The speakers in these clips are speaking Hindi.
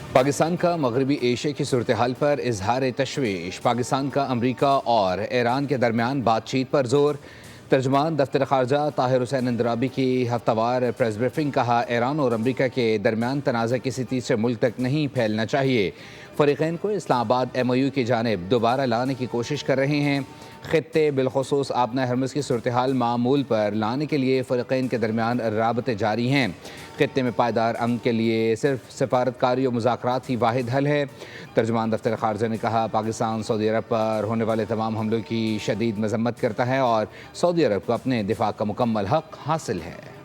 पाकिस्तान का मगरबी एशिया की सूरत हाल पर इजहार तशवीश। पाकिस्तान का अमरीका और ईरान के दरमियान बातचीत पर जोर। तर्जुमान दफ्तर खारजा ताहिर हुसैन अंदराबी की हफ्तावार प्रेस ब्रीफिंग। कहा, ईरान और अमरीका के दरमियान तनाज़ा किसी तीसरे मुल्क तक नहीं फैलना चाहिए। फ़रीक़ैन को इस्लामाबाद MOU की जानिब दोबारा लाने की कोशिश कर रहे हैं। ख़ित्ते बिलखुसूस आबना हरमुज़ की सूरत हाल मामूल पर लाने के लिए फ़रीक़ैन के दरमियान राबते जारी हैं। ख़ित्ते में पायदार अमन के लिए सिर्फ सफारतकारी और मुज़ाकरात ही वाहिद हल है। तर्जुमान दफ्तर खारजा ने कहा, पाकिस्तान सऊदी अरब पर होने वाले तमाम हमलों की शदीद मजम्मत करता है और सऊदी अरब को अपने दिफा का मुकम्मल हक हासिल है।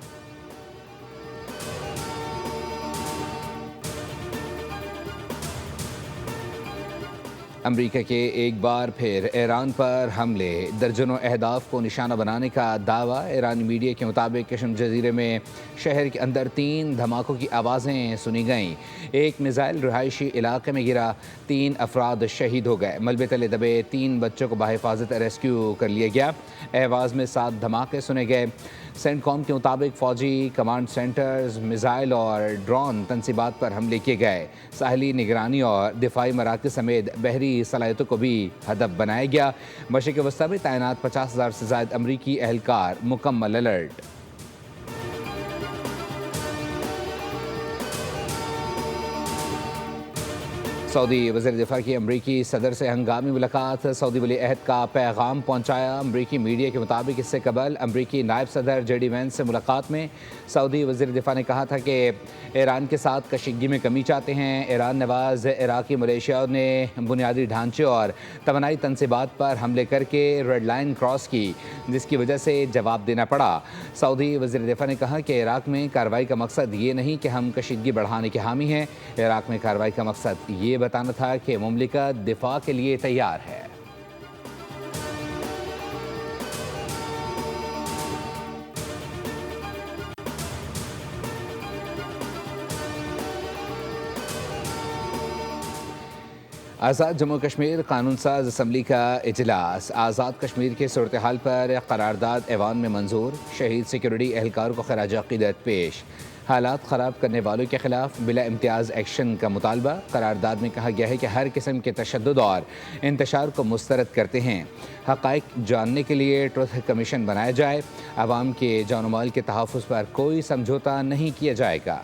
अमरीका के एक बार फिर ईरान पर हमले, दर्जनों अहदाफ को निशाना बनाने का दावा। ईरानी मीडिया के मुताबिक कश्म जजीरे में शहर के अंदर 3 धमाकों की आवाज़ें सुनी गईं। एक मिसाइल रिहायशी इलाके में गिरा, 3 अफराद शहीद हो गए। मलबे तले दबे 3 बच्चों को बाहिफाजत रेस्क्यू कर लिया गया। अहवाज़ में 7 धमाके सुने गए। सेंटकॉम के मुताबिक फ़ौजी कमांड सेंटर्स, मिसाइल और ड्रोन तनसीबात पर हमले किए गए। साहली निगरानी और दिफाई मराकज़ समेत बहरी सलाहियतों को भी हदफ बनाया गया। मशरिक़ वस्ता में तैनात 50,000 से ज़ायद अमरीकी एहलकार मुकम्मल अलर्ट। सऊदी वज़ीर दिफा की अमरीकी सदर से हंगामी मुलाकात। सऊदी वली अहद का पैगाम पहुँचाया। अमरीकी मीडिया के मुताबिक इससे कबल अमरीकी नायब सदर JD वैंस से मुलाकात में सऊदी वज़ीर दिफा ने कहा था कि ईरान के साथ कशीदगी में कमी चाहते हैं। ईरान नवाज इराक़ी मलेशिया ने बुनियादी ढांचे और तवानाई तनसीबात पर हमले करके रेड लाइन क्रॉस की, जिसकी वजह से जवाब देना पड़ा। सऊदी वज़ीर दिफा ने कहा कि इराक़ में कार्रवाई का मकसद ये नहीं कि हम कशीदगी बढ़ाने के हामी हैं। इराक़ में कार्रवाई का मकसद ये बताना था कि मुमलिकत दिफा के लिए तैयार है। आज़ाद जम्मू कश्मीर कानून साज असम्बली का इजलास। आज़ाद कश्मीर के सूरत हाल पर करारदाद ऐवान में मंजूर। शहीद सिक्योरिटी एहलकारों को खराज अक़ीदत पेश। हालात ख़राब करने वालों के खिलाफ बिला इम्तियाज़ एक्शन का मुतालबा। करारदाद में कहा गया है कि हर किस्म के तशद्दुद और इंतशार को मुस्तरद करते हैं। हक़ाइक़ जानने के लिए ट्रुथ कमीशन बनाया जाए। अवाम के जान माल के तहफ़्फ़ुज़ पर कोई समझौता नहीं किया जाएगा।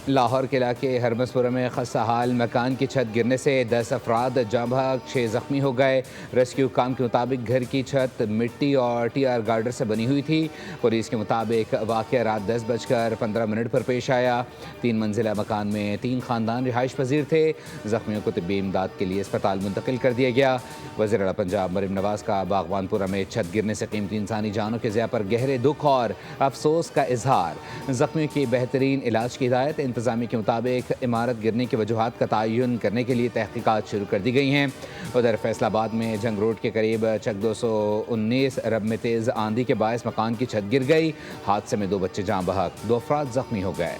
लाहौर के इलाके हरमसपुरा में खस्ता हाल मकान की छत गिरने से 10 अफराद जाँ बहक, 6 ज़ख्मी हो गए। रेस्क्यू काम के मुताबिक घर की छत मिट्टी और TR गार्डर से बनी हुई थी। पुलिस के मुताबिक वाक़या रात 10:15 पर पेश आया। 3 मंजिला मकान में 3 ख़ानदान रिहाइश पजीर थे। ज़ख्मियों को तिब्बी इमदाद के लिए अस्पताल मुंतकिल कर दिया गया। वज़ीर आला पंजाब मरीम नवाज़ का बागवानपुरा में छत गिरने से कीमती इंसानी जानों के ज़िया पर गहरे दुख और अफसोस का इजहार। ज़ख्मियों की बेहतरीन इलाज की हिदायत। इंतज़ामिया के मुताबिक इमारत गिरने की वजूहात का तयन करने के लिए तहकीकात शुरू कर दी गई हैं। उधर फैसलाबाद में जंग रोड के करीब चक 219 अरब में तेज़ आंधी के बायस मकान की छत गिर गई। हादसे में 2 बच्चे जाँ बहक, 2 अफराद ज़ख्मी हो गए।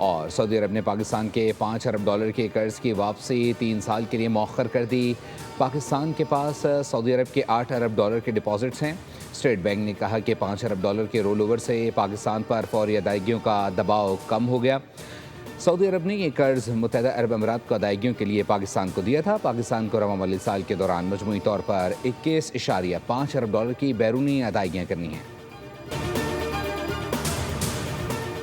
और सऊदी अरब ने पाकिस्तान के $5 अरब के कर्ज की वापसी 3 साल के लिए मौखर कर दी। पाकिस्तान के पास सऊदी अरब के $8 अरब के डिपॉजिट्स हैं। स्टेट बैंक ने कहा कि $5 अरब के रोल ओवर से पाकिस्तान पर फौरी अदायगियों का दबाव कम हो गया। सऊदी अरब ने ये कर्ज मुत्तहदा अरब अमीरात को अदायगियों के लिए पाकिस्तान को दिया था। पाकिस्तान को रवा माली साल के दौरान मजमूई तौर पर $21.5 अरब की बैरूनी अदायगियाँ करनी हैं।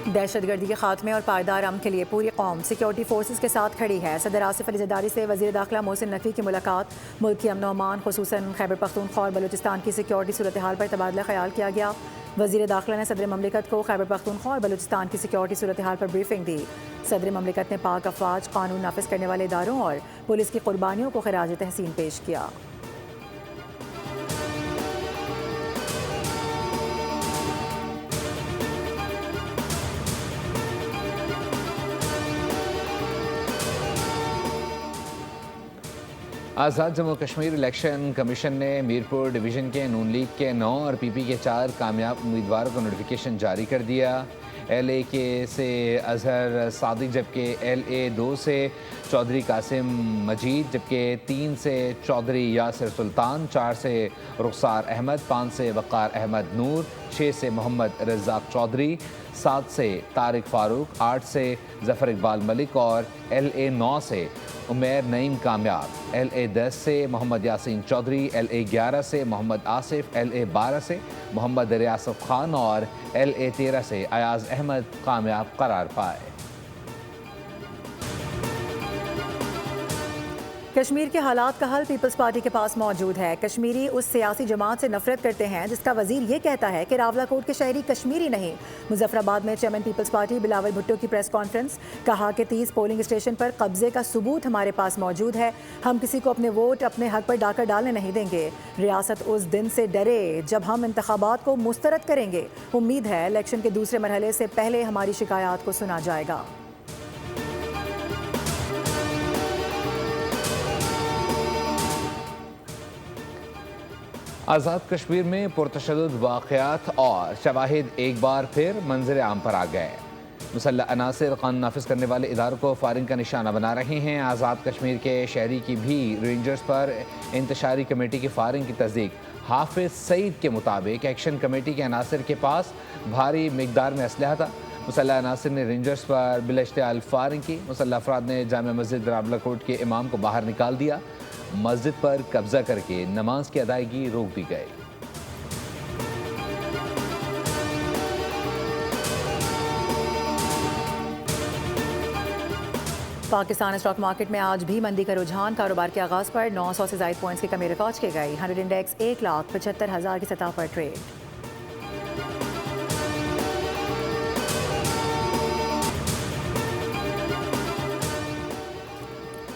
दहशतगर्दी के खात्मे और पायदार अमन के लिए पूरी कौम सिक्योरिटी फोर्सेस के साथ खड़ी है। सदर आसिफ अली ज़रदारी से वज़ीर दाखिला मोहसिन नकवी की मुलाकात। मुल्क की अमन अमान खुसूसन खैबर पख्तूनख्वा और बलूचिस्तान की सिक्योरिटी सूरत हाल पर तबादला ख्याल किया गया। वज़ीर दाखिला ने सदर ममलिकत को खैबर पख्तूनख्वा और बलूचिस्तान की सिक्योरिटी सूरत हाल पर ब्रीफिंग दी। सदर ममलिकत ने पाक अफवाज, कानून नाफिज करने वाले इदारों और पुलिस की कुर्बानियों को खराज तहसीन पेश किया। आज़ाद जम्मू कश्मीर इलेक्शन कमीशन ने मीरपुर डिवीज़न के नून लीग के 9 और PP के 4 कामयाब उम्मीदवारों को नोटिफिकेशन जारी कर दिया। LA के से अजहर सादिक, जबकि LA 2 से चौधरी कासिम मजीद, जबकि 3 से चौधरी यासिर सुल्तान, 4 से रुखसार अहमद, 5 से वक़ार अहमद नूर, 6 से मोहम्मद रज़ाक चौधरी, 7 से तारिक फारूक, 8 से ज़फ़र इकबाल मलिक और LA 9 से उमैर नईम कामयाब, LA 10 से मोहम्मद यासीन चौधरी, LA 11 से मोहम्मद आसिफ, LA 12 से मोहम्मद रियासत खान और LA 13 से अयाज अहमद कामयाब करार पाए। कश्मीर के हालात का हल पीपल्स पार्टी के पास मौजूद है। कश्मीरी उस सियासी जमात से नफरत करते हैं जिसका वजीर ये कहता है कि रावलाकोट के शहरी कश्मीरी नहीं। मुजफ्फराबाद में chairman peoples party Bilawal Bhutto की प्रेस कॉन्फ्रेंस, कहा कि 30 पोलिंग स्टेशन पर कब्जे का सबूत हमारे पास मौजूद है। हम किसी को अपने वोट अपने हक पर डाकर डालने नहीं देंगे। रियासत उस दिन से डरे जब हम इंतखाबात को मुस्तरद करेंगे। उम्मीद है इलेक्शन के दूसरे मरहले से पहले हमारी शिकायत को सुना जाएगा। आज़ाद कश्मीर में पुरतशद्दुद वाक़यात और शवाहिद एक बार फिर मंजर आम पर आ गए। मुसल्लह अनासिर कानून नाफिज करने वाले इदारों को फायरिंग का निशाना बना रहे हैं। आज़ाद कश्मीर के शहरी की भी रेंजर्स पर इंतशारी कमेटी की फायरिंग की तस्दीक। हाफिज सईद के मुताबिक एक्शन कमेटी के अनासिर के पास भारी मिकदार में असलहा था। मुसल्लह अनासिर ने रेंजर्स पर बिलाश्तियाल फायरिंग की। मुसल्लह अफराद ने जामिया मस्जिद रावलाकोट के इमाम को बाहर निकाल दिया। मस्जिद पर कब्जा करके नमाज की अदायगी रोक दी गई। पाकिस्तान स्टॉक मार्केट में आज भी मंदी का रुझान। कारोबार के आगाज पर 900 से ज़ायद पॉइंट्स की कमी रिकॉर्ड की गई। 100 इंडेक्स 1,75,000 की सतह पर ट्रेड।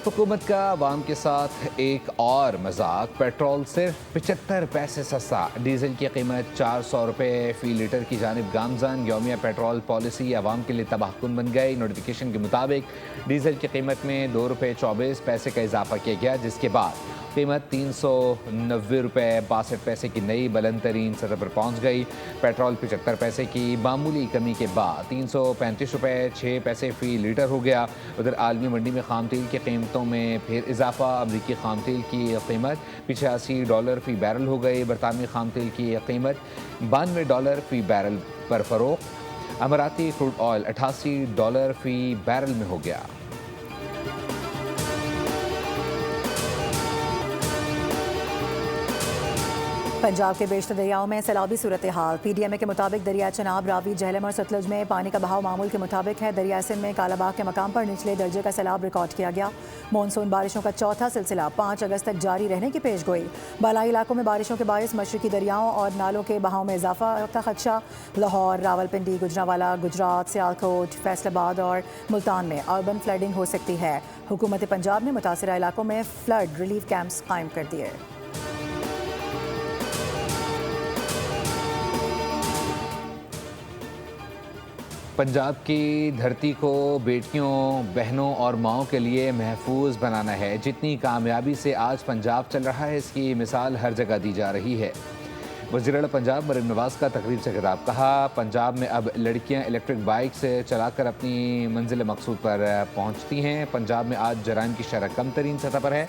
हुकूमत का आवाम के साथ एक और मजाक। पेट्रोल सिर्फ 75 पैसे सस्ता। डीजल की कीमत 400 रुपये फ़ी लीटर की जानिब गामजन। यौमिया पेट्रोल पॉलिसी आवाम के लिए तबाहकुन बन गई। नोटिफिकेशन के मुताबिक डीजल की कीमत में 2 रुपये 24 पैसे का इजाफा किया गया, जिसके बाद कीमत 390 रुपये 62 पैसे की नई बुलंद तरीन सतह पर पहुँच गई। पेट्रोल 75 पैसे की मामूली कमी के बाद 335 रुपये 6 पैसे फ़ी लीटर हो गया। उधर आलमी मंडी में खाम तेल की कीमतों में फिर इजाफा। अमरीकी खाम तेल की कीमत $85 फ़ी बैरल हो गई। बरतानवी खाम तेल की कीमत $92 फ़ी बैरल पर फ़रोख्त। अमराती क्रूड ऑयल $88 फ़ी बैरल में हो गया। पंजाब के बेशतर दरियाओं में सैलाबी सूरत हाल। PDMA के मुताबिक दरिया चनाब, रावी, झेलम और सतलुज में पानी का बहाव मामूल के मुताबिक है। दरिया सिंध में कालाबाग के मकाम पर निचले दर्जे का सैलाब रिकॉर्ड किया गया। मानसून बारिशों का चौथा सिलसिला 5 अगस्त तक जारी रहने की पेशगोई। बालाई इलाकों में बारिशों के बायस मशरकी दरियाओं और नालों के बहाव में इजाफा का खदशा। लाहौर, रावलपिंडी, गुजरांवाला, गुजरात, सियालकोट, फैसलाबाद और मुल्तान में अर्बन फ्लडिंग हो सकती है। हुकूमत पंजाब ने मुतासरा इलाकों में फ्लड रिलीफ कैंप्स कायम कर दिए। पंजाब की धरती को बेटियों, बहनों और माओं के लिए महफूज बनाना है। जितनी कामयाबी से आज पंजाब चल रहा है, इसकी मिसाल हर जगह दी जा रही है। वज़ीर-ए-आला पंजाब मरीम नवाज़ का तकरीब से खिताब। कहा, पंजाब में अब लड़कियां इलेक्ट्रिक बाइक से चलाकर अपनी मंजिल मकसूद पर पहुंचती हैं। पंजाब में आज जराइम की शरह कम तरीन सतह पर है।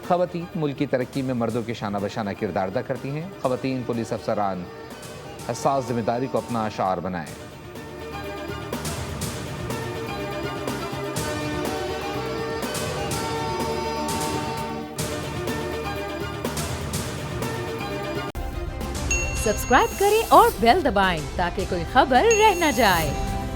ख़वातीन मुल्क की तरक्की में मर्दों के शाना बशाना किरदार अदा करती हैं। ख़वातीन पुलिस अफसरान हसास जिम्मेदारी को अपना शार बनाएं। सब्सक्राइब करें और बेल दबाएं ताकि कोई खबर रह न जाए।